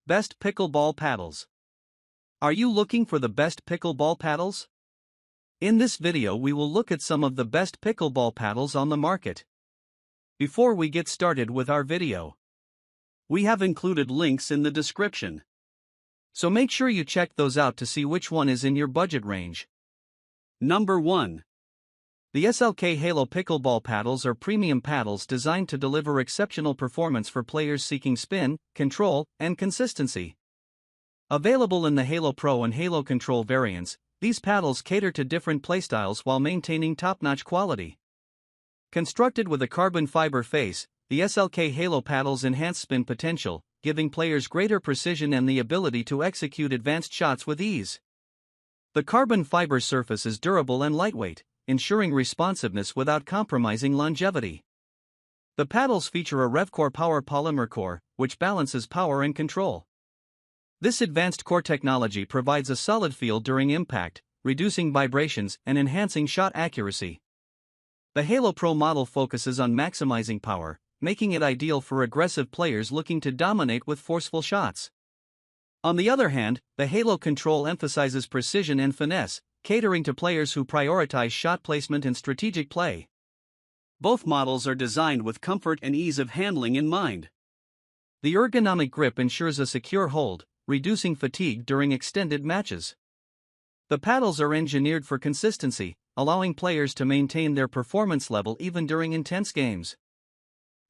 Best Pickleball Paddles. Are you looking for the best pickleball paddles? In this video we will look at some of the best pickleball paddles on the market. Before we get started with our video, we have included links in the description, so make sure you check those out to see which one is in your budget range. Number 1. The SLK Halo Pickleball Paddles are premium paddles designed to deliver exceptional performance for players seeking spin, control, and consistency. Available in the Halo Pro and Halo Control variants, these paddles cater to different playstyles while maintaining top-notch quality. Constructed with a carbon fiber face, the SLK Halo paddles enhance spin potential, giving players greater precision and the ability to execute advanced shots with ease. The carbon fiber surface is durable and lightweight, ensuring responsiveness without compromising longevity. The paddles feature a RevCore power polymer core, which balances power and control. This advanced core technology provides a solid feel during impact, reducing vibrations and enhancing shot accuracy. The Halo Pro model focuses on maximizing power, making it ideal for aggressive players looking to dominate with forceful shots. On the other hand, the Halo Control emphasizes precision and finesse, catering to players who prioritize shot placement and strategic play. Both models are designed with comfort and ease of handling in mind. The ergonomic grip ensures a secure hold, reducing fatigue during extended matches. The paddles are engineered for consistency, allowing players to maintain their performance level even during intense games.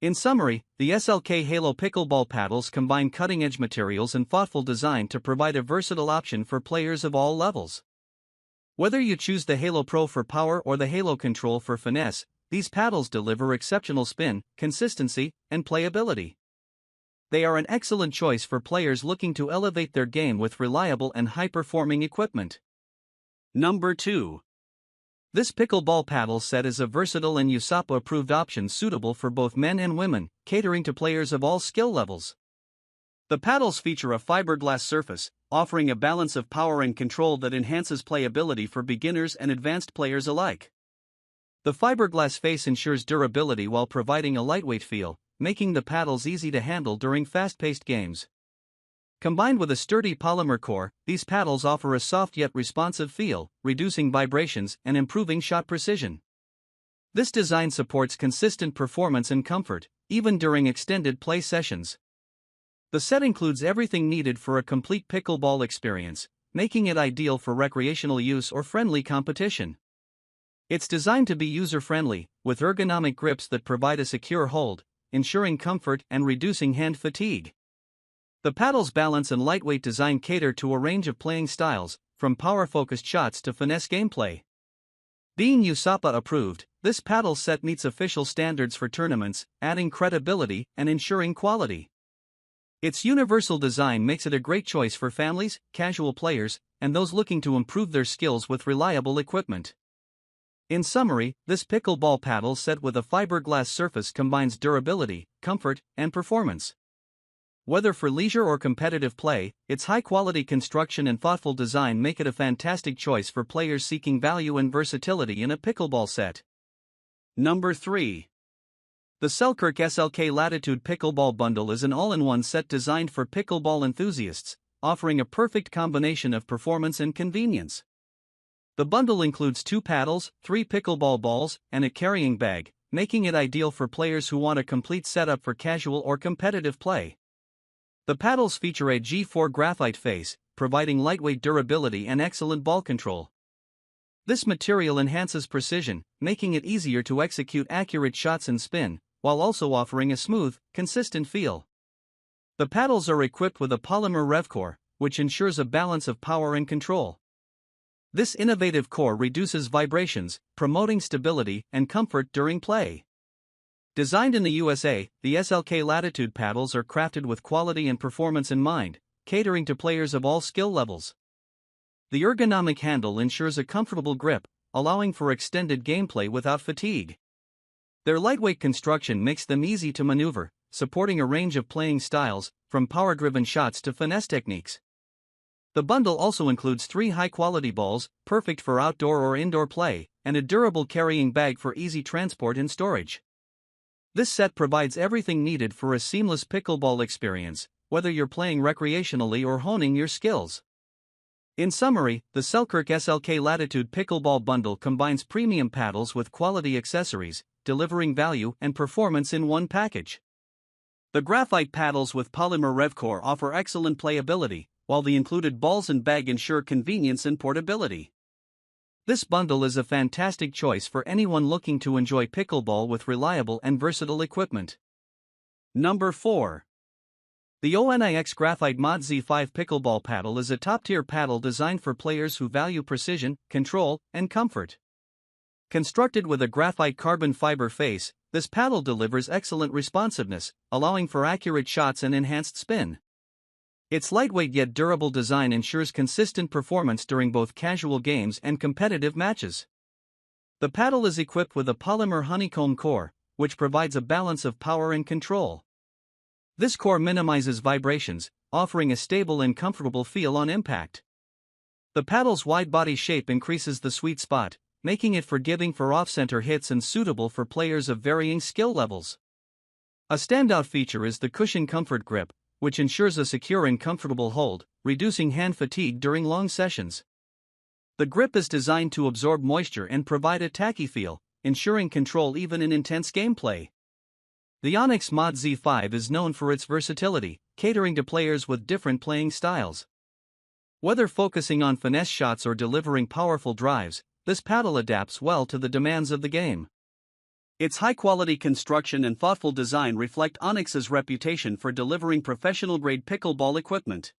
In summary, the SLK Halo Pickleball paddles combine cutting-edge materials and thoughtful design to provide a versatile option for players of all levels. Whether you choose the Halo Pro for power or the Halo Control for finesse, these paddles deliver exceptional spin, consistency, and playability. They are an excellent choice for players looking to elevate their game with reliable and high-performing equipment. Number 2. This pickleball paddle set is a versatile and USAPA-approved option suitable for both men and women, catering to players of all skill levels. The paddles feature a fiberglass surface, offering a balance of power and control that enhances playability for beginners and advanced players alike. The fiberglass face ensures durability while providing a lightweight feel, making the paddles easy to handle during fast-paced games. Combined with a sturdy polymer core, these paddles offer a soft yet responsive feel, reducing vibrations and improving shot precision. This design supports consistent performance and comfort, even during extended play sessions. The set includes everything needed for a complete pickleball experience, making it ideal for recreational use or friendly competition. It's designed to be user-friendly, with ergonomic grips that provide a secure hold, ensuring comfort and reducing hand fatigue. The paddle's balance and lightweight design cater to a range of playing styles, from power-focused shots to finesse gameplay. Being USAPA-approved, this paddle set meets official standards for tournaments, adding credibility and ensuring quality. Its universal design makes it a great choice for families, casual players, and those looking to improve their skills with reliable equipment. In summary, this pickleball paddle set with a fiberglass surface combines durability, comfort, and performance. Whether for leisure or competitive play, its high-quality construction and thoughtful design make it a fantastic choice for players seeking value and versatility in a pickleball set. Number 3. The Selkirk SLK Latitude Pickleball Bundle is an all-in-one set designed for pickleball enthusiasts, offering a perfect combination of performance and convenience. The bundle includes 2 paddles, 3 pickleball balls, and a carrying bag, making it ideal for players who want a complete setup for casual or competitive play. The paddles feature a G4 graphite face, providing lightweight durability and excellent ball control. This material enhances precision, making it easier to execute accurate shots and spin, while also offering a smooth, consistent feel. The paddles are equipped with a polymer RevCore, which ensures a balance of power and control. This innovative core reduces vibrations, promoting stability and comfort during play. Designed in the USA, the SLK Latitude paddles are crafted with quality and performance in mind, catering to players of all skill levels. The ergonomic handle ensures a comfortable grip, allowing for extended gameplay without fatigue. Their lightweight construction makes them easy to maneuver, supporting a range of playing styles, from power-driven shots to finesse techniques. The bundle also includes 3 high-quality balls, perfect for outdoor or indoor play, and a durable carrying bag for easy transport and storage. This set provides everything needed for a seamless pickleball experience, whether you're playing recreationally or honing your skills. In summary, the Selkirk Latitude Pickleball Bundle combines premium paddles with quality accessories, delivering value and performance in one package. The graphite paddles with polymer revcore offer excellent playability, while the included balls and bag ensure convenience and portability. This bundle is a fantastic choice for anyone looking to enjoy pickleball with reliable and versatile equipment. Number 4. The Onix Graphite Mod Z5 Pickleball Paddle is a top-tier paddle designed for players who value precision, control, and comfort. Constructed with a graphite carbon fiber face, this paddle delivers excellent responsiveness, allowing for accurate shots and enhanced spin. Its lightweight yet durable design ensures consistent performance during both casual games and competitive matches. The paddle is equipped with a polymer honeycomb core, which provides a balance of power and control. This core minimizes vibrations, offering a stable and comfortable feel on impact. The paddle's wide body shape increases the sweet spot, making it forgiving for off-center hits and suitable for players of varying skill levels. A standout feature is the cushion comfort grip, which ensures a secure and comfortable hold, reducing hand fatigue during long sessions. The grip is designed to absorb moisture and provide a tacky feel, ensuring control even in intense gameplay. The Onix Mod Z5 is known for its versatility, catering to players with different playing styles. Whether focusing on finesse shots or delivering powerful drives, this paddle adapts well to the demands of the game. Its high-quality construction and thoughtful design reflect Onix's reputation for delivering professional-grade pickleball equipment.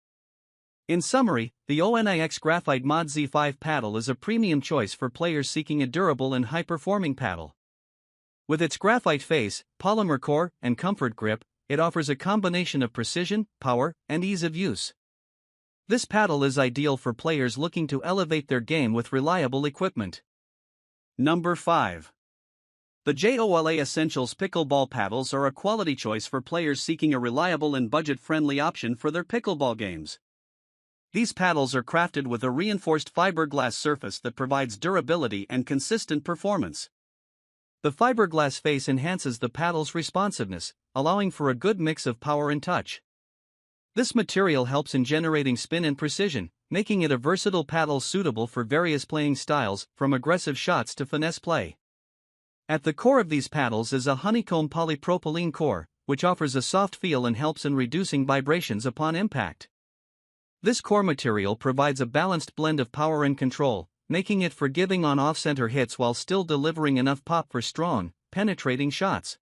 In summary, the Onix Graphite Mod Z5 paddle is a premium choice for players seeking a durable and high-performing paddle. With its graphite face, polymer core, and comfort grip, it offers a combination of precision, power, and ease of use. This paddle is ideal for players looking to elevate their game with reliable equipment. Number 5. The Joola Essentials Pickleball Paddles are a quality choice for players seeking a reliable and budget-friendly option for their pickleball games. These paddles are crafted with a reinforced fiberglass surface that provides durability and consistent performance. The fiberglass face enhances the paddle's responsiveness, allowing for a good mix of power and touch. This material helps in generating spin and precision, making it a versatile paddle suitable for various playing styles, from aggressive shots to finesse play. At the core of these paddles is a honeycomb polypropylene core, which offers a soft feel and helps in reducing vibrations upon impact. This core material provides a balanced blend of power and control, making it forgiving on off-center hits while still delivering enough pop for strong, penetrating shots.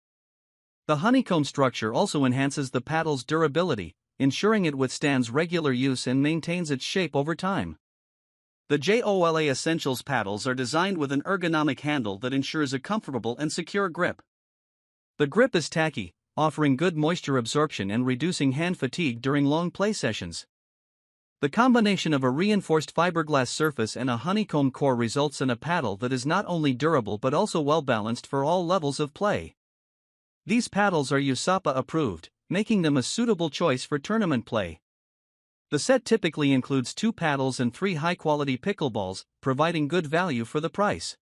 The honeycomb structure also enhances the paddle's durability, ensuring it withstands regular use and maintains its shape over time. The Joola Essentials paddles are designed with an ergonomic handle that ensures a comfortable and secure grip. The grip is tacky, offering good moisture absorption and reducing hand fatigue during long play sessions. The combination of a reinforced fiberglass surface and a honeycomb core results in a paddle that is not only durable but also well-balanced for all levels of play. These paddles are USAPA approved, making them a suitable choice for tournament play. The set typically includes 2 paddles and 3 high-quality pickleballs, providing good value for the price.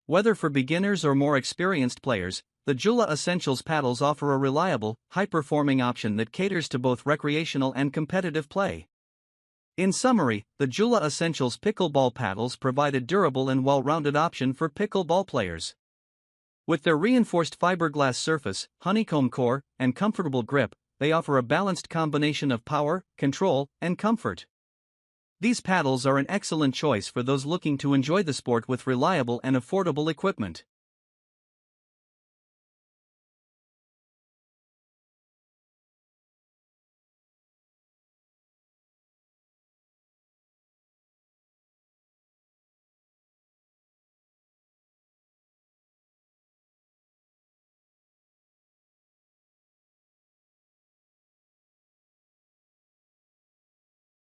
Whether for beginners or more experienced players, the Joola Essentials paddles offer a reliable, high-performing option that caters to both recreational and competitive play. In summary, the Joola Essentials pickleball paddles provide a durable and well-rounded option for pickleball players. With their reinforced fiberglass surface, honeycomb core, and comfortable grip, they offer a balanced combination of power, control, and comfort. These paddles are an excellent choice for those looking to enjoy the sport with reliable and affordable equipment.